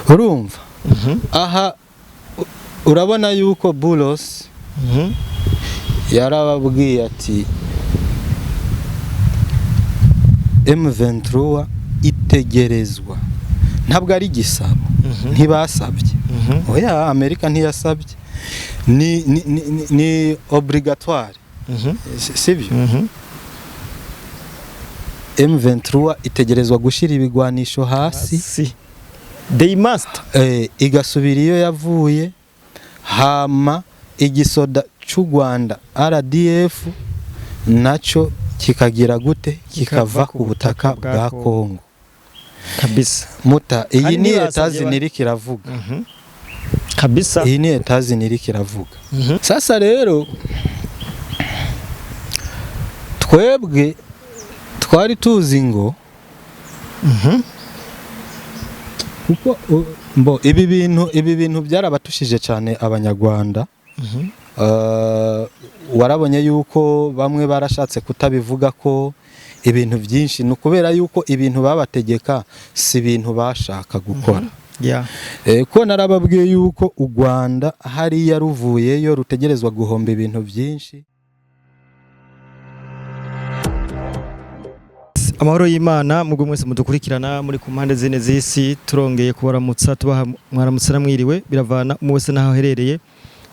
urumva aha urabona yuko Bulos yarababwiye ati M23 itegerezwa ntabwo ari gisabo ntibasabye oya Amerika ntiyasabye ni obligatoire sibyo M23 itegerezwa gushira ibigwanisho hasi they must igasubira iyo yavuye hama igisoda cy'u Rwanda RDF naco kikagira gute kikava ku butaka bwa Kongo kabisa muta iyi ni etazi niri kiravuga kabisa iyi ni etazi niri kiravuga sasa rero twebwe twari tuzi ngo kuko ibi bintu byarabatushije cyane abanyarwanda warabonye yuko bamwe barashatse kutabivuga ko ibintu byinshi no kubera yuko ibintu babategeka si ibintu bashaka gukora ko narababwiye yuko u Rwanda hari yaruvuyeyo rutegerezwa guhomba ibintu byinshi. Amahoro y'Imana mugwe mwese mudukurikirana muri ku mpande zine z'isi turongeye kubaramutsa tubaha mwaramutse namwiriwe biravana mwese naho herereye.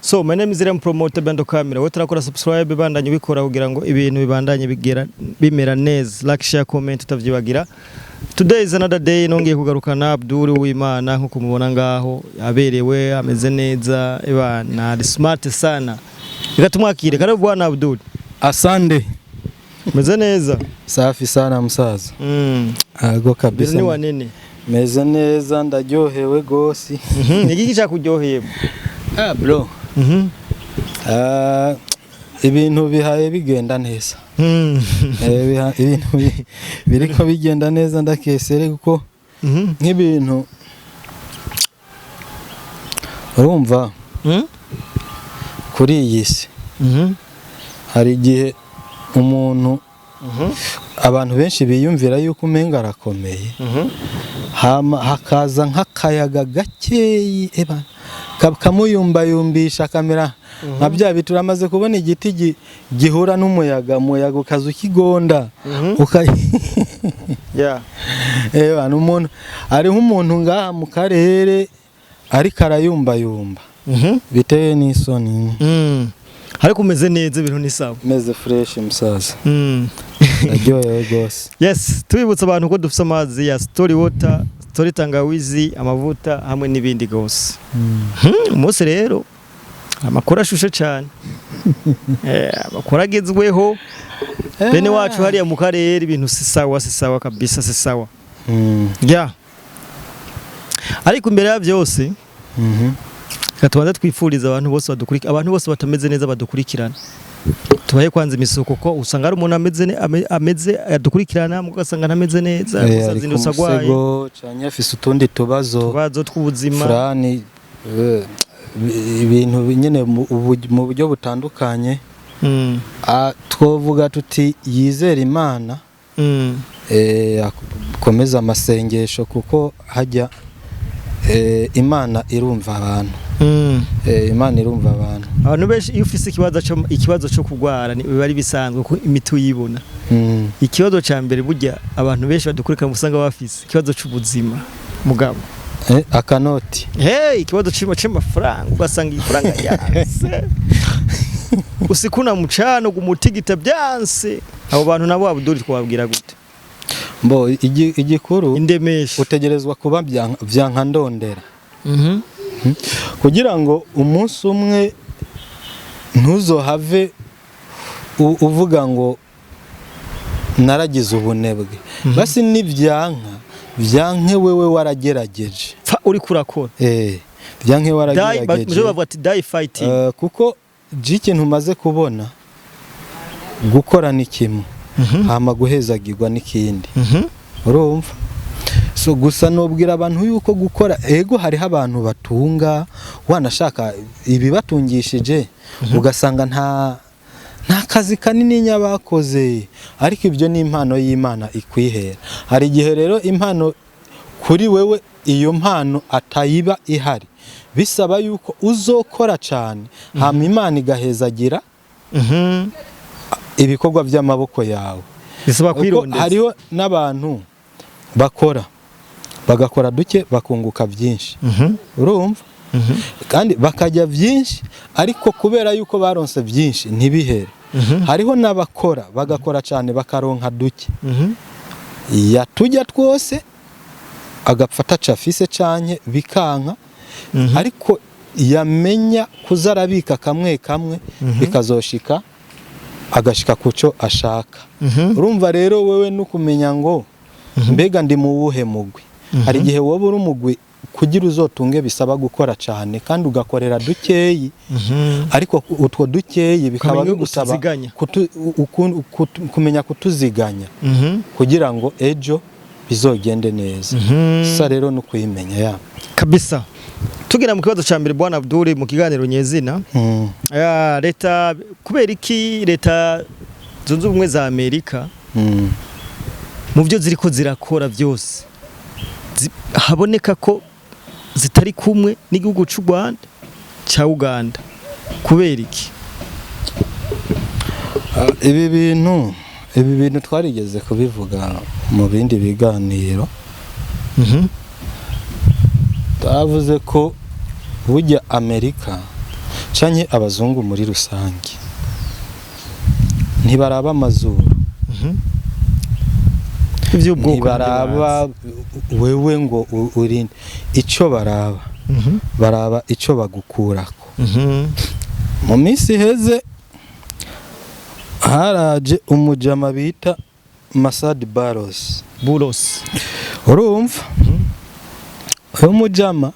So my name is Rem Promoter Bando Camera. Wotarakora subscribe bandanye bikora kugira ngo ibintu bibandanye bimera neza. Like, share, comment utavyibagira. Today is another day nongeye kugarukana Abdul w'Imana nko kumubona ngaho yaberewe ameze neza ebana ari smart sana. Ikatumwakire kare bwana Abdul. Asante. Meze neza. Safi sana musaza. Ago kabisa. Ni wanene. Meze neza ndaryohewe gosi. Nigiki cyakuryoheye? Bro. Ibintu bihaye bigenda neza. Ibintu biriko bigenda neza ndakesere kuko nk'ibintu urumva kuri iyi si hari igihe umuntu abantu benshi biyumvira yuko umenga arakomeye hakaza nk'akayaga gakeyi kamuyumbayumbisha kamera nka bya bituramaze kubona igiti gihura n'umuyaga ukaza ukigonda umuntu ari nk'umuntu ngaha mu karere ariko arayumbayumba biteye n'isoni ariko umeze neza ibintu ni sawa meze fresh musaza aryohewe gose. Yes, tubibutsa abantu ko dufite amazi ya Story Water, Story Tangawizi, amavuta hamwe n'ibindi gose. Umunsi rero amakuru ashushe cyane amakuru agezweho bene wacu hariya mu karere ibintu si sawa kabisa si sawa. Ariko imbere ya byose katubanza twifuriza abantu bose batameze neza badukurikirana tubaye kwanza imisoko ko usanga ari umuntu ameze adukurikirana mugasanga ntameze neza usazindusa gwaye cyane afise utundi tubazo tw'ubuzima frani ibintu nyene mu buryo butandukanye twovuga tuti yizera Imana akomeza amasengesho kuko hajya Imana irumva abantu Imana irumva abantu benshi iyo ufise ikibazo cyo kugwara biba ari bisanzwe ko imiti uyibona ikibazo ca mbere burya abantu benshi badukurika musanga bafise ikibazo cy'ubuzima mugabo akanoti ikibazo c'amafaranga ugasanga ifaranga yanse usikuna mucano gumutigita byanse abo bantu nabo Abdul twabwira gute igikuru indemesha utegerezwa kuba byanka ndondera kugira ngo umunsi umwe ntuzohave uvuga ngo naragize ubunebwe basi byanke wewe waragerageje uri kurakora byanke waragerageje bavuga ati die fighting kuko ikintu umaze kubona gukora ni kimwe hama guhezagirwa n'ikindi urumva so gusa nobwira abantu yuko gukora hariho abantu batunga wanashaka ibibatungishije ugasanga nta akazi kanini nyabakoze, ariko ibyo ni impano y'Imana ikwihera. Hari igihe rero impano kuri wewe iyo mpano atayiba ihari, bisaba yuko uzokora cyane hama Imana igahezagira ibikorwa by'amaboko yawe. Bisaba kwirondeza. Hariho n'abantu bagakora duke bakunguka byinshi, urumva, kandi bakajya byinshi, ariko kubera yuko baronse byinshi ntibihere. Hariho n'abakora bagakora cyane bakaronka duke, yatujya twose agapfata cafise canke bikanka, ariko yamenya kuzarabika kamwe kamwe bikazoshika agashika kuco ashaka. Urumva rero wewe nukumenya ngo mbega ndi mu wuhe mugwi. Hari igihe wowe uri umugwi kugira uzotunge bisaba gukora cyane kandi ugakorera dukeyi, ariko utwo dukeyi bikaba bigusaba kumenya kutuziganya kugira ngo ejo bizogende neza. Sa rero no kuyimenya ya kabisa. Tugira mu kibazo ca mbere Bwana Abdul mu kiganiro nyezina, leta kubera iki leta zunze ubumwe za Amerika mu byo ziriko zirakora byose haboneka ko zitari kumwe n'igihugu cy'u Rwanda cya Uganda, kubera iki? Ibi bintu twarigeze kubivuga mu bindi biganiro. Twavuze ko burya Amerika canke abazungu muri rusange ntibaraba amazuru, ntibaraba wewe ngo urinde icyo baraba icyo bagukurako. Mu minsi heze haraje umujama bita Masad Bulos, urumva, uyu mujama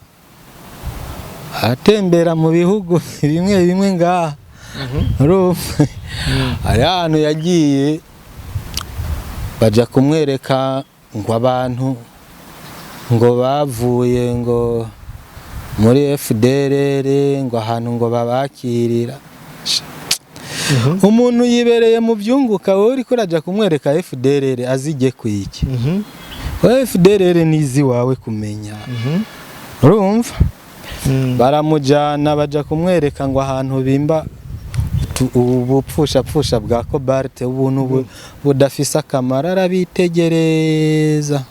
atembera mu bihugu bimwe bimwe ngaha, urumva, hari ahantu yagiye baja kumwereka ngo abantu ngo bavuye ngo muri FDLR ngo ahantu ngo babakirira. Umuntu yibereye mu byunguka, wowe uri kuraja kumwereka FDLR azije kwiki? FDLR nizi wawe kumenya, urumva. Baramujana baja kumwereka ngo ahantu bimba ubupfusha bwa cobalt, ubuntu budafisa akamaro. Arabitegereza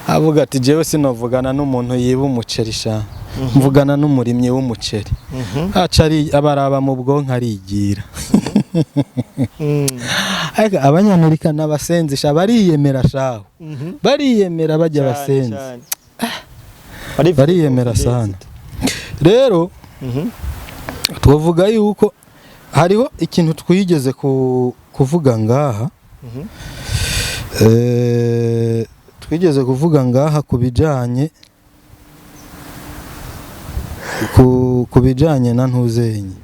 avuga ati jewe sinovugana n'umuntu yiba umuceri sha, mvugana n'umurimyi w'umuceri. Acari abaraba mu bwonko arigira. Ariko abanyamerika n'abasenzisha bariyemera shaho, bariyemera bajya basenzi, bariyemera sana. Rero tuvuga yuko hariho ikintu twigeze kuvuga ngaha, twigeze kuvuga ngaha kubijanye na ntuzenye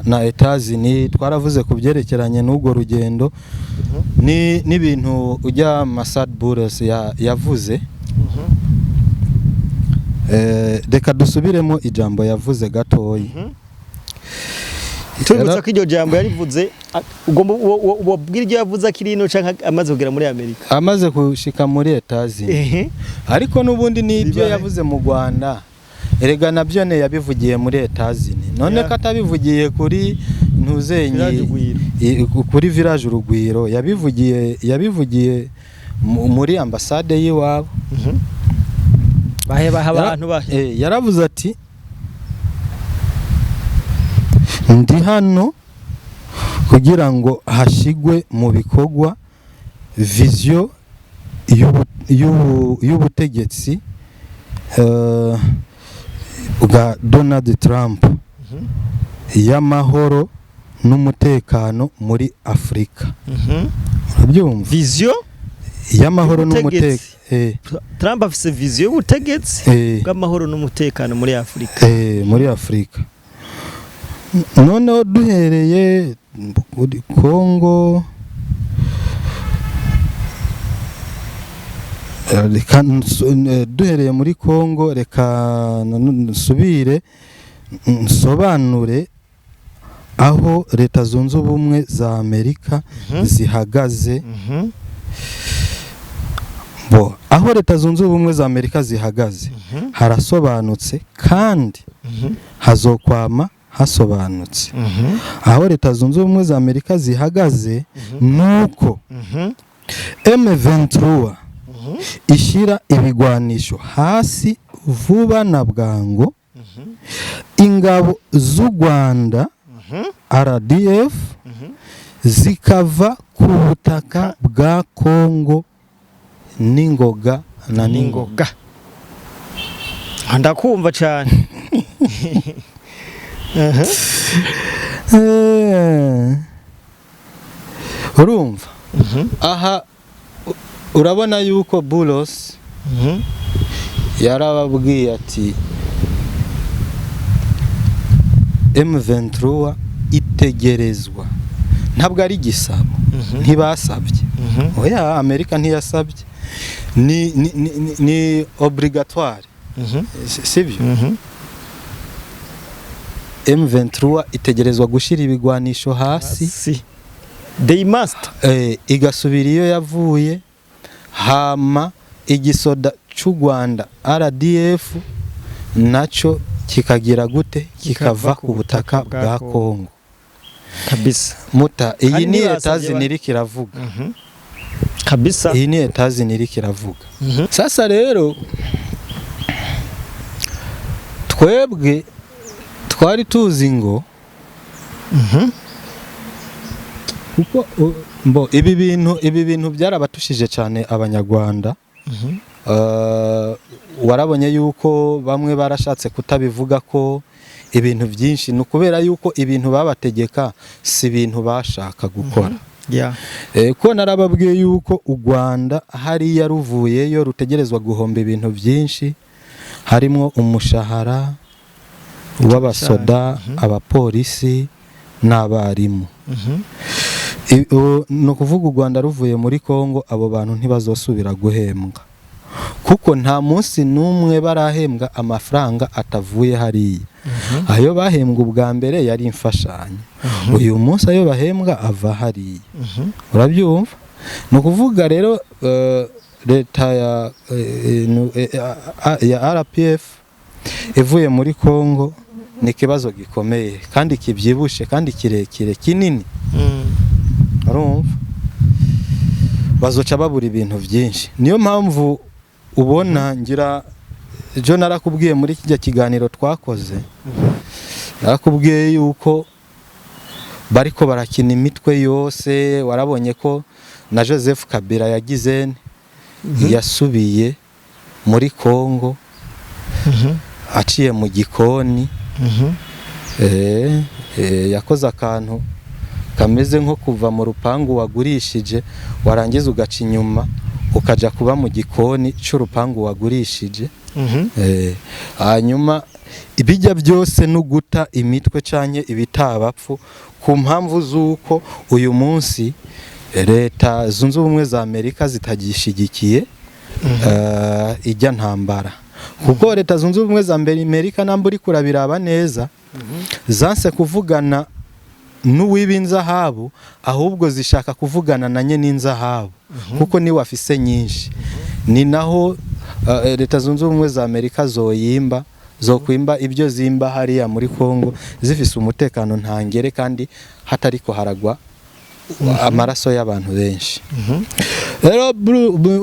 na Etazini. Twaravuze kubyerekeranye n'ubwo rugendo n'ibintu ujya Masad Bulos yavuze. Reka dusubiremo ijambo yavuze gatoyi. Tubutsa ko iryo jambo yarivuze, ugomba ubwira iryo yavuze akirino canka amaze kugera muri Amerika, amaze kushika muri Etazini. Ariko nubundi nibyo yavuze mu Rwanda, erega nabyo ne yabivugiye muri Etazini. None ko atabivugiye kuri ntuzenye kuri village Urugwiro, yabivugiye muri ambassade yiwabo. Baheba abantu yaravuze ati ndi hano kugira ngo hashigwe mu bikorwa vision y'ubutegetsi bwa Donald Trump y'amahoro n'umutekano muri Afrika. Urabyumva? Vision y'amahoro n'umutekano. Trump afise vision y'ubutegetsi bw'amahoro n'umutekano muri Afrika. Muri Afrika. Noneho duhereye muri Congo, duhereye muri Congo, reka nsubire nsobanure aho leta zunze ubumwe za Amerika zihagaze aho leta zunze ubumwe za Amerika zihagaze harasobanutse kandi hazokwama hasobanutse. Aho leta zunze ubumwe za Amerika zihagaze nuko M23 ishira ibigwanisho hasi vuba na bwango, ingabo z'u Rwanda RDF zikava ku butaka bwa Kongo n'ingoga na n'ingoga. Ndakumva cyane. Urumva? Aha urabona yuko Bulos yarababwiye ati M23 itegerezwa, ntabwo ari gisabo, ntibasabye. Oya, Amerika ntiyasabye, ni obligatoire, sibyo? M23 itegerezwa gushira ibigwanisho hasi, they must, igasubira iyo yavuye, hama igisoda cy'u Rwanda RDF naco kikagira gute, kikava ku butaka bwa Kongo kabisa. Muta, iyi ni etazi niri kiravuga kabisa, iyi ni etazi niri kiravuga. Sasa rero twebwe twari tuzi ngo kuko ibi bintu byarabatushije cyane abanyarwanda. Warabonye yuko bamwe barashatse kutabivuga ko ibintu byinshi ni ukubera yuko ibintu babategeka si ibintu bashaka gukora. Ko narababwiye yuko u Rwanda hariya ruvuyeyo rutegerezwa guhomba ibintu byinshi, harimo umushahara w'abasoda, abapolisi n'abarimu. Ni ukuvuga u Rwanda ruvuye muri Kongo, abo bantu ntibazosubira guhembwa kuko nta munsi n'umwe barahembwa amafaranga atavuye hariya. Ayo bahembwa ubwa mbere yari imfashanyo, uyu munsi ayo bahembwa ava hariya. Urabyumva? Ni ukuvuga rero leta ya RPF ivuye muri Kongo ni ikibazo gikomeye kandi kibyibushe kandi kirekire kinini. Urumva? Bazoca babura ibintu byinshi. Niyo mpamvu ubona ngira jo narakubwiye muri kijya kiganiro twakoze, narakubwiye yuko bariko barakina imitwe yose. Warabonye ko na Joseph Kabila yagize yasubiye muri Kongo aciye mu gikoni, yakoze akantu kameze nko kuva mu rupangu wagurishije warangiza ugaca inyuma ukaja kuba mu gikoni cy'urupangu wagurishije. Hanyuma ibijya byose no guta imitwe canke ibitabapfu ku mpamvu z'uko uyu munsi leta zunze ubumwe za Amerika zitagishigikiye ijya ntambara. Kuko leta zunze ubumwe za Amerika namburi kurabiraba neza zanse kuvugana n'uw'ibinzahabu, ahubwo zishaka kuvugana na nye n'inzahabu kuko ni wafise nyinshi. Ni naho leta zunze ubumwe za Amerika zokwimba ibyo zimba hariya muri Kongo zifise umutekano ntangere kandi hatariko haragwa amaraso y'abantu benshi. Rero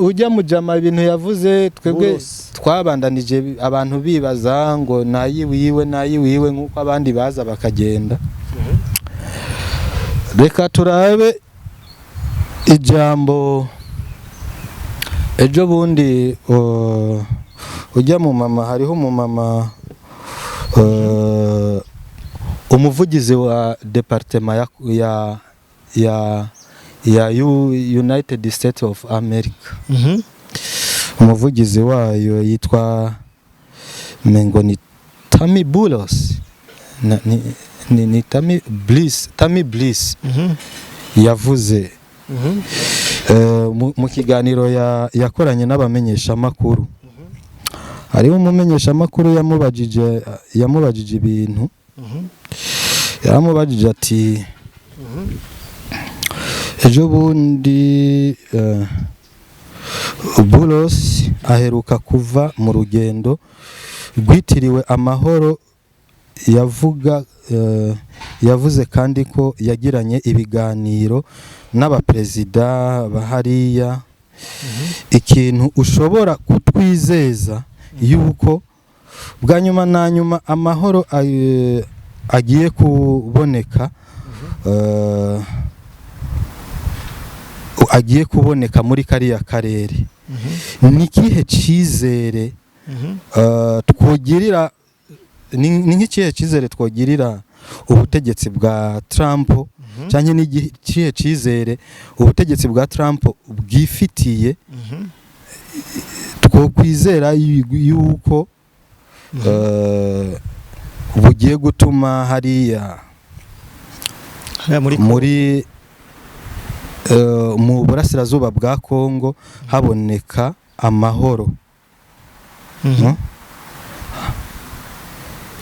ujya mujama ibintu yavuze twebwe twabandanije abantu bibaza ngo nayiwiwe nk'uko abandi baza bakagenda. Reka turabe ijambo ejo bundi ujya mu mama, hariho mu mama umuvugizi wa departement ya United States of America. Umuvugizi wayo yitwa Mengoni Tammy Bulos ni Tammy Bliss yavuze mu kiganiro yakoranye n'abamenyesha makuru. Hariho umumenyesha makuru yamubajije ibintu yaramubajije ati ejo bundi Bulos aheruka kuva mu rugendo rwitiriwe amahoro, yavuze kandi ko yagiranye ibiganiro n'abaperezida bahariya. Ikintu ushobora kutwizeza yuko bwa nyuma na nyuma amahoro agiye kuboneka, agiye kuboneka muri kariya karere. Ni ikihe cyizere twogirira, ni nk'ikihe cyizere twogirira ubutegetsi bwa Trump, cyangwa ni ikihe cyizere ubutegetsi bwa Trump bwifitiye twokwizera yuko bugiye gutuma hariya muri mu burasirazuba bwa Kongo haboneka amahoro.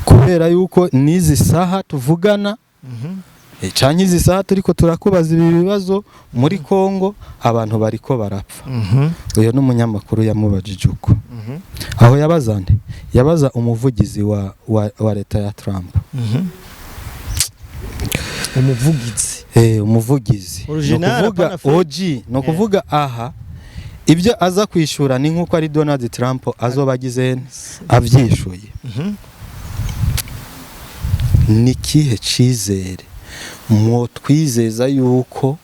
Kubera yuko n'izi saha tuvugana cyane izi saha turiko turakubaza ibi bibazo muri Kongo abantu bariko barapfa. Uyo n'umunyamakuru yamubajije uko. Aho yabaza nde? Yabaza umuvugizi wa leta ya Trump. Umuvugizi. Umuvugizi. Kuvuga OG, no kuvuga aha ibyo aza kwishura ni nkuko ari Donald Trump azobagize avyishuye. Ni kihe cyizere mu twizeza yuko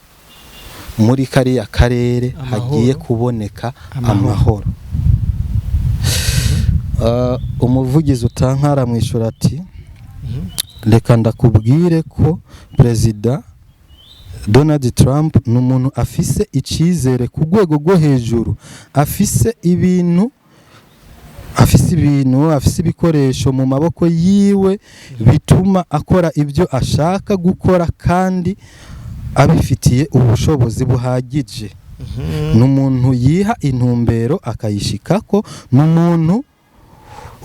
muri kariya karere hagiye kuboneka amahoro? Umuvugizi utankara mwishura ati reka ndakubwire ko Perezida Donald Trump n'umuntu afise icyizere ku rwego rwo hejuru, afise ibikoresho mu maboko yiwe bituma akora ibyo ashaka gukora kandi abifitiye ubushobozi buhagije. N'umuntu yiha intumbero akayishikako, n'umuntu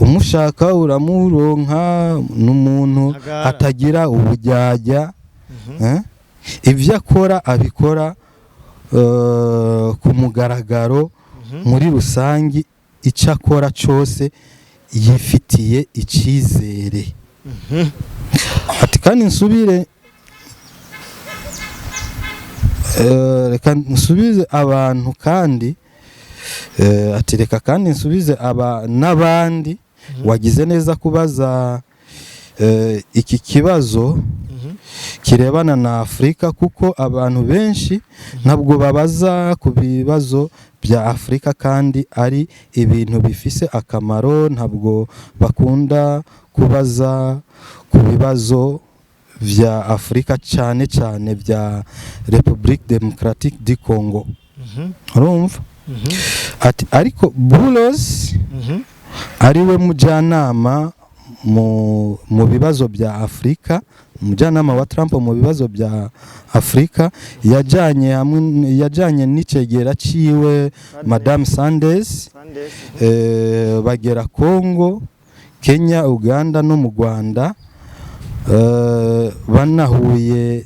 umushaka uramuronka, n'umuntu atagira ubujyajya. Ibyo akora abikora ku mugaragaro, muri rusangi icyo akora cyose yifitiye icyizere. Ati kandi reka nsubize abantu kandi ati reka kandi nsubize n'abandi wagize neza kubaza iki kibazo kirebana na Afrika, kuko abantu benshi ntabwo babaza ku bibazo bya Afrika kandi ari ibintu bifise akamaro. Ntabwo bakunda kubaza ku bibazo bya Afrika cyane cyane bya Republique Democratique du Congo. Urumva? Ati ariko Bulos ariwe mujyanama mu bibazo bya Afrika, umujyanama wa Trump mu bibazo bya Afrika, yajanye n'icegera ciwe Madame Sanders, bagera Congo, Kenya, Uganda no mu Rwanda, banahuye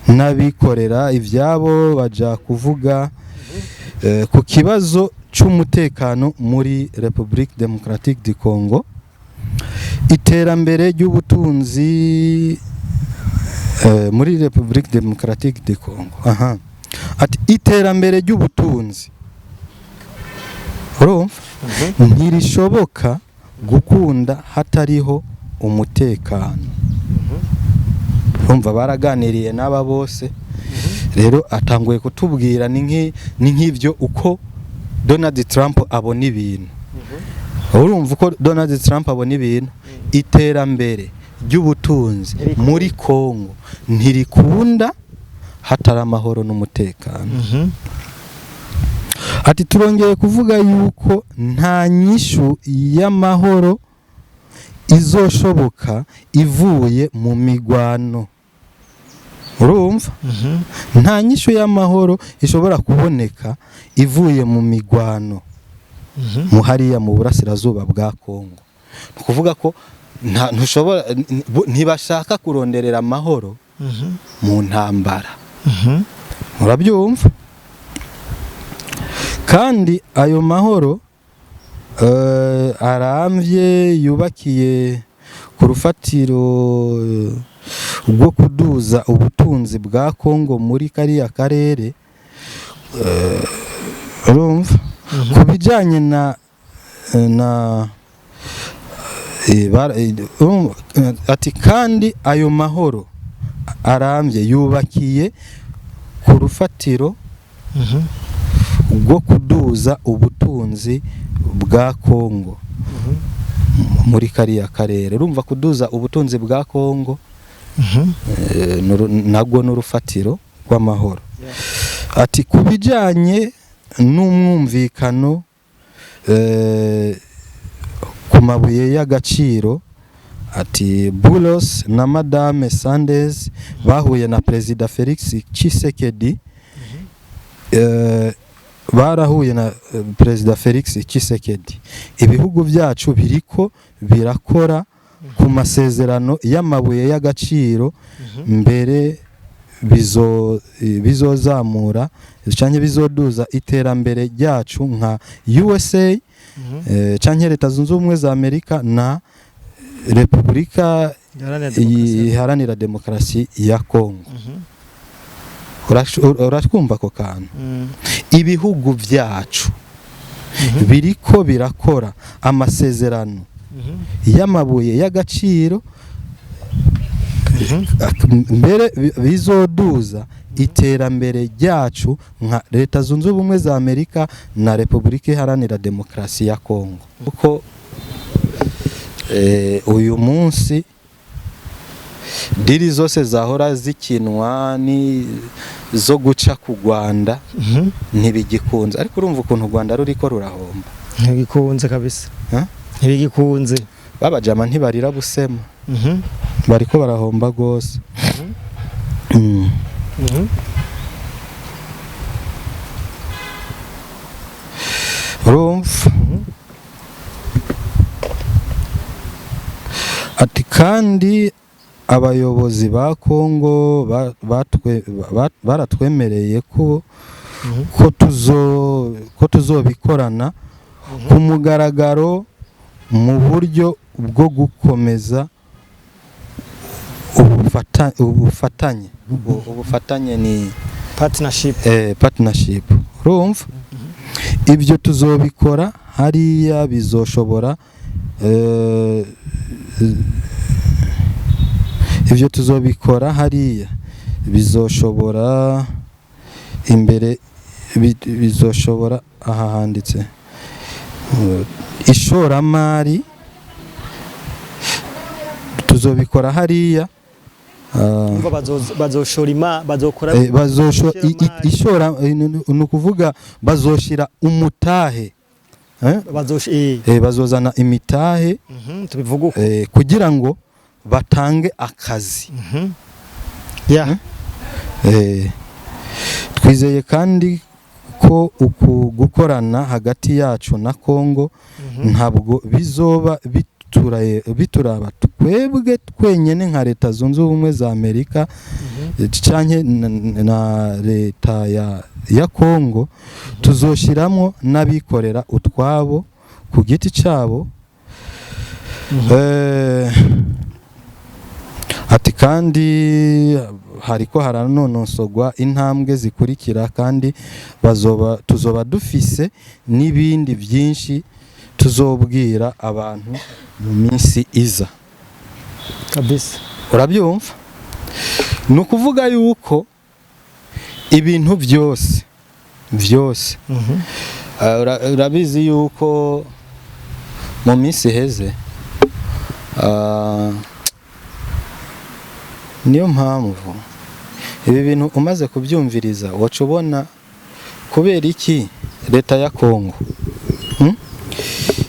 n'abikorera ivyabo baja kuvuga ku kibazo cy'umutekano muri Republique Democratique du Congo, iterambere ry'ubutunzi muri Republique Democratique du Congo. Ati iterambere ry'ubutunzi ntirishoboka gukunda hatariho umutekano. Urumva baraganiriye n'aba bose rero, atanguye kutubwira ni nk'ibyo uko Donald Trump abona ibintu. Urumva uko Donald Trump abona ibintu, iterambere ry'ubutunzi muri Kongo ntirikunda hatari amahoro n'umutekano. Ati turongeye kuvuga yuko nta nyishu y'amahoro izoshoboka ivuye mu migwano. Urumva? Nta nyishu y'amahoro ishobora kuboneka ivuye mu migwano mu hariya mu burasirazuba bwa Kongo. Kuvuga ko ntibashaka kuronderera amahoro mu ntambara. Murabyumva? kandi ayo mahoro arambye yubakiye ku rufatiro rwo kuduza ubutunzi bwa Kongo muri kariya karere. Urumva ku bijyanye ati kandi ayo mahoro arambye yubakiye ku rufatiro rwo kuduza ubutunzi bwa Kongo muri kariya karere. Urumva kuduza ubutunzi bwa Kongo nagwo n'urufatiro rw'amahoro. Ati ku bijyanye n'umwumvikano ku mabuye y'agaciro, ati Bulos na Madame Sanders bahuye na Perezida Felix Tshisekedi, barahuye na Perezida Felix Tshisekedi. Ibihugu byacu biriko birakora ku masezerano y'amabuye y'agaciro mbere bizozamura cyane bizoduza iterambere ryacu nka USA cyane Leta Zunze Ubumwe za Amerika na Repubulika Iharanira Demokarasi ya Kongo. Uratwumva ko kantu? Ibihugu byacu biriko birakora amasezerano y'amabuye y'agaciro mbere bizoduza iterambere ryacu nka Leta Zunze Ubumwe za Amerika na Repubulika Iharanira Demokarasi ya Kongo. Kuko uyu munsi diri zose zahora zikinwa ni zo guca ku Rwanda ntibigikunze, ariko urumva ukuntu u Rwanda ruriko rurahomba. Ntibigikunze kabisa, ntibigikunze. Babajama ntibarira busema, bariko barahomba gose. Urumva ati kandi abayobozi ba Kongo baratwemereye ko tuzobikorana ku mugaragaro mu buryo bwo gukomeza ubufatanye ni partnership. Urumva ibyo tuzobikora hariya bizoshobora ibyo tuzobikora hariya bizoshobora imbere bizoshobora aha handitse ishoramari tuzobikora hariya bazokora nukuvuga bazoshira umutahe bazozana imitahe tubivuga kugira ngo batange akazi. Twizeye kandi ko uku gukorana hagati yacu na Kongo ntabwo bizoba bituraba twebwe twenyene nka Leta Zunze Ubumwe za Amerika canke na leta ya Kongo, tuzoshiramo n'abikorera utwabo ku giti cabo. Ati kandi hariko haranonosogwa intambwe zikurikira kandi tuzoba dufise n'ibindi byinshi tuzobwira abantu mu minsi iza kabisa. Urabyumva? Nukuvuga yuko ibintu byose urabizi yuko mu minsi heze niyo mpamvu ibi bintu umaze kubyumviriza wacu ubona kubera iki leta ya Kongo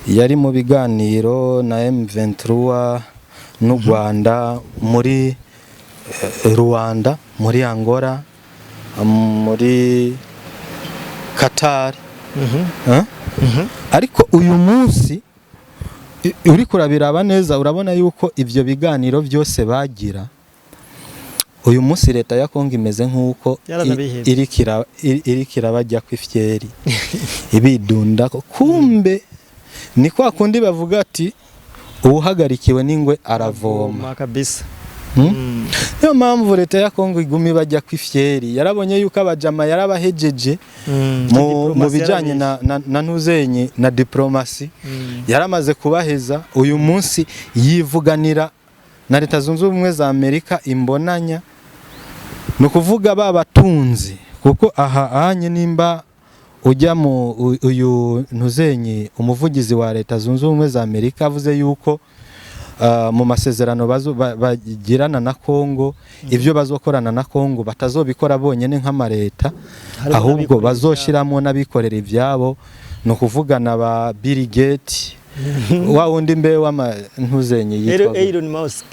yari mu biganiro na M23 n'u Rwanda muri Rwanda, muri Angola, muri Qatar. Ariko uyu munsi uri kurabiraba neza urabona yuko ivyo biganiro byose bagira uyu munsi leta ya Kongo imeze nk'uko irikira bajya kw'ifyeri ibidunda kumbe ni kwa kundi bavuga ati ubuhagarikiwe n'ingwe aravoma kabisa. Niyo mpamvu leta ya Kongo igumi bajya kw'ifyeri yarabonye yuko abajama yarabahejeje mu bijanye na ntuzenye na diplomasi yaramaze kubaheza uyu munsi yivuganira na leta zunze ubumwe za Amerika imbonanya no kuvuga babatunzi kuko aha anye nimba ujya mu uyu ntuzenye umuvugizi wa leta zunze ubumwe za Amerika avuze yuko mu masezerano bagirana na Kongo ibyo bazokorana na Kongo batazobikora bonyene nk'amareta ahubwo bazoshiramo n'abikorera ivyabo no kuvugana ba Bill Gates wa wundi mbe wa ntuzenye yitwa Elon Musk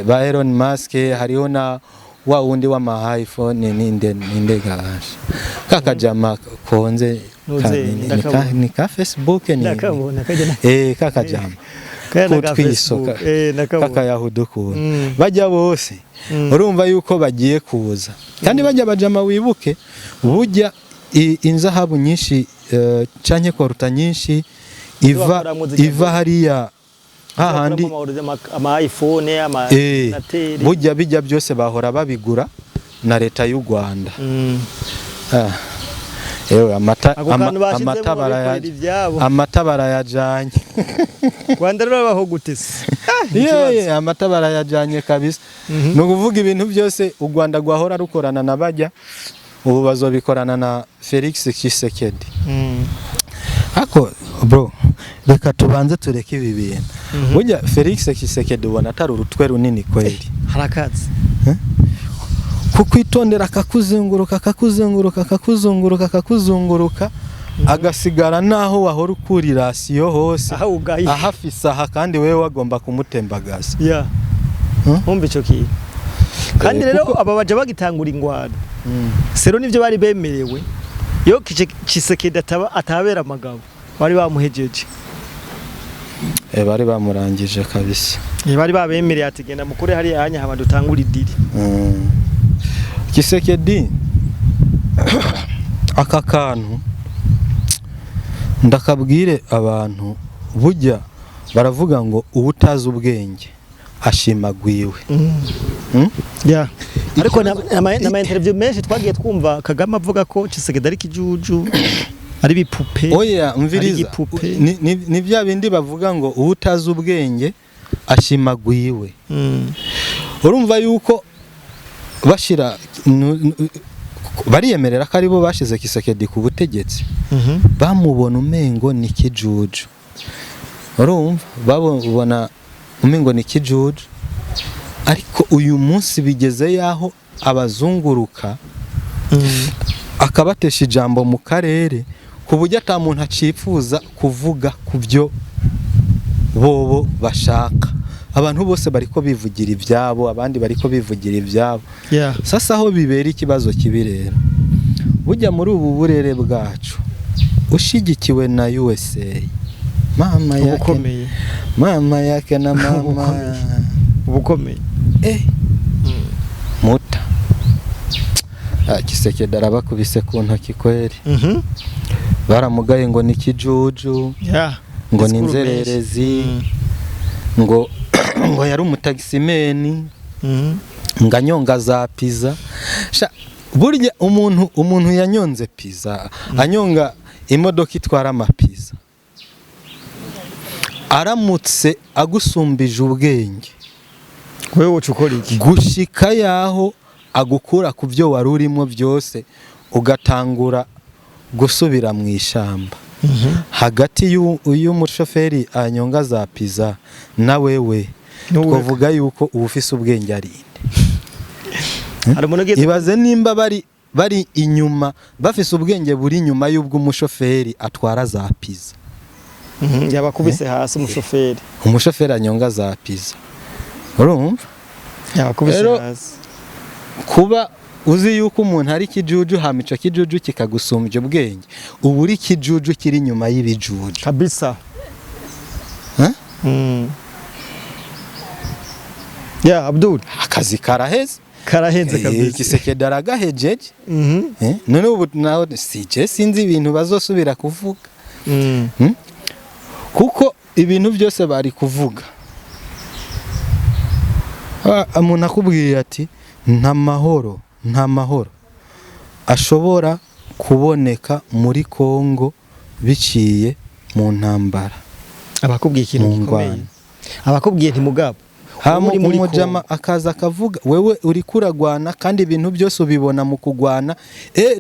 ba Elon Musk hariho na wa wundi wa ma iPhone ninde gaje kakajama konze ni ka Facebook ni kakajama kutwisoka kakayahuduku bajya bose urumva yuko bagiye kuza kandi bajya bajama wibuke bujya inzahabu nyinshi canke koruta nyinshi iva hariya hahandi ama iPhone ama nateri bujya bijya byose bahora babigura na leta y'u Rwanda ewe amata barayajanye Rwanda rurabaho gutese amata barayajanye kabisa no kuvuga ibintu byose u Rwanda gwahora rukorana na bajya ubu bazobikorana na Felix Tshisekedi ako bro reka tubanze tureke ibi bintu burya Felix Tshisekedi ubona atari urutwe runini kweli harakazi kukwitondera akakuzunguruka agasigara naho wahora ukuri rasiyo hose ahafisa aha kandi wewe wagomba kumutembagaza umva ico ki kandi rero aba baje bagitangura ingwano sero nivyo bari bemerewe yo Tshisekedi atabera amagabo bari bamuhejeje bari bamurangije kabisa bari babemereye ati genda mukure hari hanya haba dutangura idiri Tshisekedi aka kantu ndakabwire abantu bujya baravuga ngo ubutazi ubwenge ashimagwiwe ariko na interview menshi twagiye twumva Kagame avuga ko Tshisekedi ari kijuju ari bipupe oya mviriza ni bya bindi bavuga ngo ubutazi ubwenge ashimagwiwe urumva yuko bashira bariyemerera ko aribo bashize Tshisekedi ku butegetsi bamubona umengo ni kijuju urumva babona umengo ni kijuju ariko uyu munsi bigeze yaho abazunguruka akabatesha ijambo mu karere ku buryo ata muntu acipfuza kuvuga ku byo bobo bashaka abantu bose bariko bivugira ivyabo abandi bariko bivugira ivyabo sasa aho bibera ikibazo kibirera bujya muri ubu burere bwacu ushigikiwe na USA mama yake na mama ubukomeye muta Tshisekedi arabakubise ku ntoki kweri baramugaye ngo ni kijuju ngo ni inzererezi ngo yari umutagisimeni nganyonga za pizza burya umuntu yanyonze pizza anyonga imodoka itwara amapiza aramutse agusumbije ubwenge wewe ucukora iki gushika yaho agukura ku byo wari urimo byose ugatangura gusubira mu ishamba hagati y'umushoferi anyonga za pizza na wewe twavuga yuko ubufise ubwenge arinde ibaze nimba bari inyuma bafise ubwenge buri inyuma y'ubwo umushoferi atwara za pizza yabakubise hasi umushoferi anyonga za pizza urumva yabakubise hasi kuba uzi yuko umuntu ari kijuju hamico kijuju kikagusumbya ubwenge ubu uri kijuju kiri nyuma y'ibijuju kabisa Abdul akazi karaheze kabisa Kisekedi aragahejeje none ubu nawe sinzi ibintu bazosubira kuvuga kuko ibintu byose bari kuvuga umuntu akubwiye ati nta mahoro ashobora kuboneka muri Kongo biciye mu ntambara. Abakubwiye ikintu gikomeye, abakubwiye nti mugabo umujama akaza akavuga wewe uri kuragwana kandi ibintu byose ubibona mu kugwana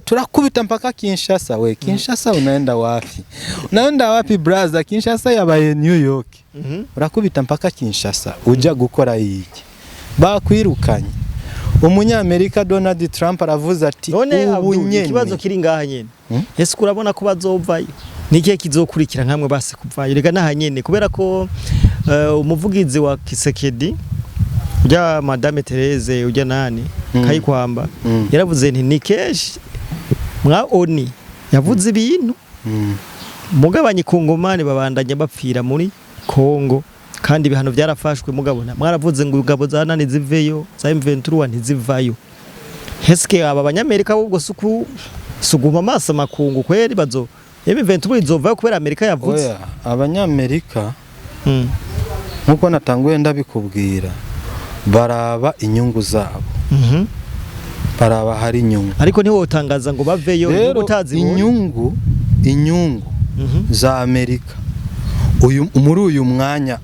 turakubita mpaka Kinshasa. We Kinshasa unaenda wapi brother? Kinshasa yabaye New York. Urakubita mpaka Kinshasa uja gukora iki? Bakwirukanye. Umunyamerika Donald Trump aravuze ati ubu nyene ikibazo kiri ngaha nyene ese kurabona ko bazovayo nikiye kizokurikira nkamwe base kuvayo rega naha nyene kubera ko umuvugizi wa Kisekedi ya Madame Therese ujya nani Kayikwamba yaravuze nti ni keshi mwa oni yavuze ibintu mugabanye kungomane babandanya bapfira muri Kongo kandi ibihano byarafashwe mugabona mwaravuze ngo ingabo za nani ziveyo za M23 ntizivayo. Heske aba banyamerika ahubwo suguma amaso makungu kweri bazo M23 izovayo kubera Amerika yavuze. Oya abanyamerika nkuko natanguye ndabikubwira baraba inyungu zabo baraba hari inyungu ariko niho utangaza ngo baveyo utazi inyungu za Amerika muri uyu mwanya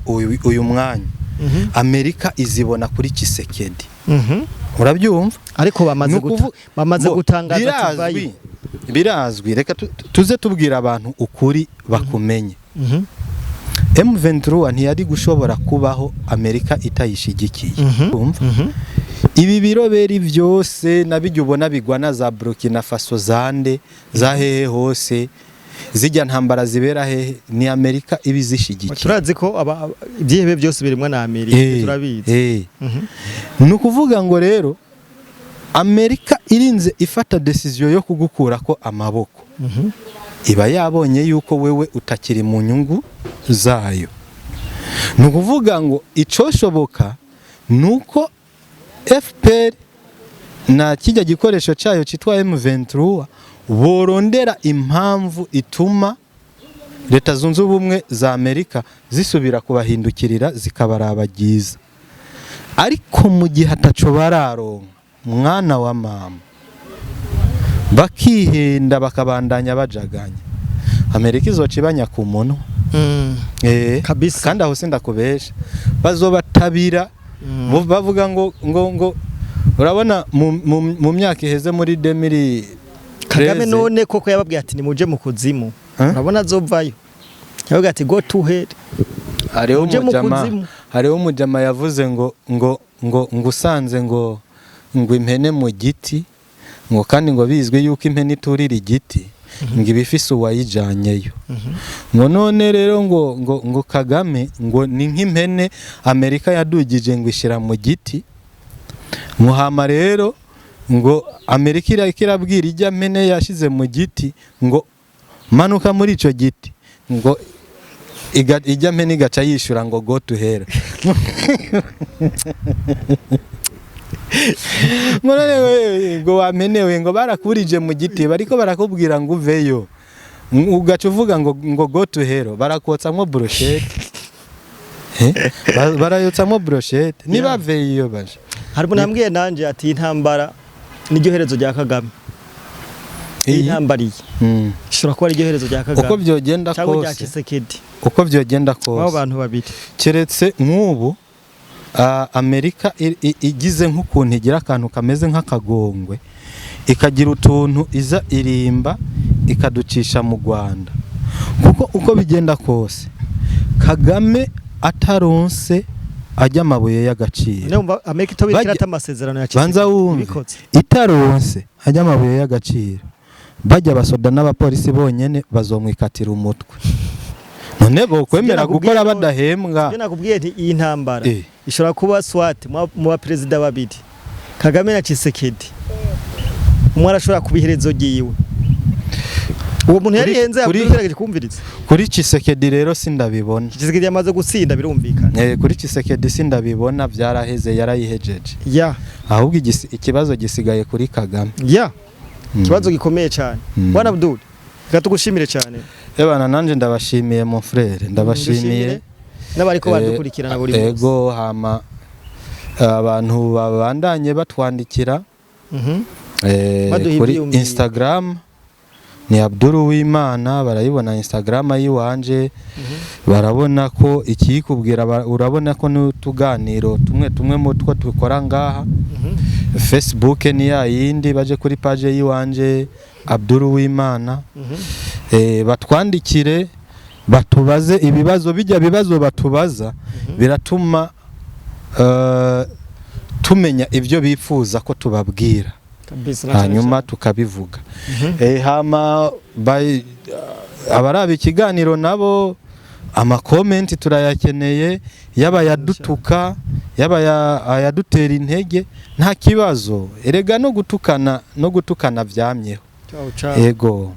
Amerika izibona kuri Kisekedi. Urabyumva ariko bamaze gutangaza tuvayo birazwi. Reka tuze tubwira abantu ukuri bakumenye. M23 ntiyari gushobora kubaho Amerika itayishigikiye. Ibi biroberi byose nabijye ubona bigwana za Burkina Faso zande za hehe hose zijya ntambara zibera hehe ni Amerika ibizishigikiye. Turazi ko ibyihebe byose birimwa na Amerika turabizi. Nukuvuga ngo rero Amerika irinze ifata decision yo kugukura ko amaboko iba yabonye yuko wewe utakiri mu nyungu zayo. Nukuvuga ngo icoshoboka nuko FPR na kijya gikoresho cyayo cyitwa M23 borondera impamvu ituma Leta Zunze Ubumwe za Amerika zisubira kubahindukirira zikabarabagiza. Ariko mu gihe ataco bararonka mwana wa mama bakihenda bakabandanya bajaganya Amerika izocibanya ku muntu kabisa kandi aho sindakubesha bazobatabira bavuga ngo urabona mu myaka iheze muri 2000 Kagame none koko yababwiye ati nimuje mu kuzimu urabona azovayo yavuga ati go to hell. Hariho umujama yavuze ngo usanze ngo impene mu giti ngo kandi ngo bizwe yuko impene iturira igiti ngo ibifise uwayijanyeyo. Ngo none rero ngo Kagame ngo ni nk'impene Amerika yadugije ngo ishira mu giti muhama rero ngo Amerika irabwira ijya mpene yashize mu giti ngo manuka muri ico giti ngo ijya mpene igaca yishura ngo go to hell. ngo wamenewe ngo barakurije mu giti bariko barakubwira ngo uveyo ugaca uvuga ngo go to hell barakotsamwo brochette barayotsamwo brochette niba veyo baje. Harimo nambwiye nanje ati intambara niryo herezo rya Kagame. Intambara ishobora kuba iryo herezo rya Kagame uko byogenda kose uko byogenda kose abo bantu babiri keretse nk'ubu Amerika igize nk'ukuntu igira akantu kameze nk'akagongwe ikagira utuntu iza irimba ikaducisha mu Rwanda kuko uko bigenda kose Kagame ataronse ajya amabuye y'agaciro. Numva Amerika itobikira atamasezerano ya banza wumve itaronse ajya amabuye y'agaciro bajya abasoda n'abapolisi bonyene bazomwikatira umutwe. None bo kwemera gukora badahembwa. Byo nakubwiye nti iyi ntambara ishobora kuba swat mu ba president babiri Kagame na Tshisekedi umwe arashobora kubiherezo giyiwe uwo muntu yari henze abugerageje kumviriza kuri Tshisekedi rero sindabibona. Tshisekedi yamaze gutsinda birumvikana. Kuri Tshisekedi sindabibona byaraheze yarayihejeje. Ahubwo ikibazo gisigaye kuri Kagame. Kibazo gikomeye cyane. Bwana Abdul, gatugushimire cyane. Ebana nanje ndabashimiye mon frère, ndabashimiye n'abariko badukurikirana buri munsi. Ego hama abantu babandanye batwandikira kuri Instagram ni Abdul Uwimana, barayibona Instagram yiwanje, barabona ko ikikubwira, urabona ko n'utuganiro tumwe mu two dukora ngaha. Facebook ni ya yindi, baje kuri page yiwanje Abdul Uwimana, batwandikire batubaze ibibazo, bijya bibazo batubaza biratuma tumenya ibyo bifuza ko tubabwira, hanyuma tukabivuga. Hama abaraba ikiganiro nabo amakomenti turayakeneye, yaba yadutuka yaba ayadutera intege, nta kibazo. Erega no gutukana vyamyeho. Ego.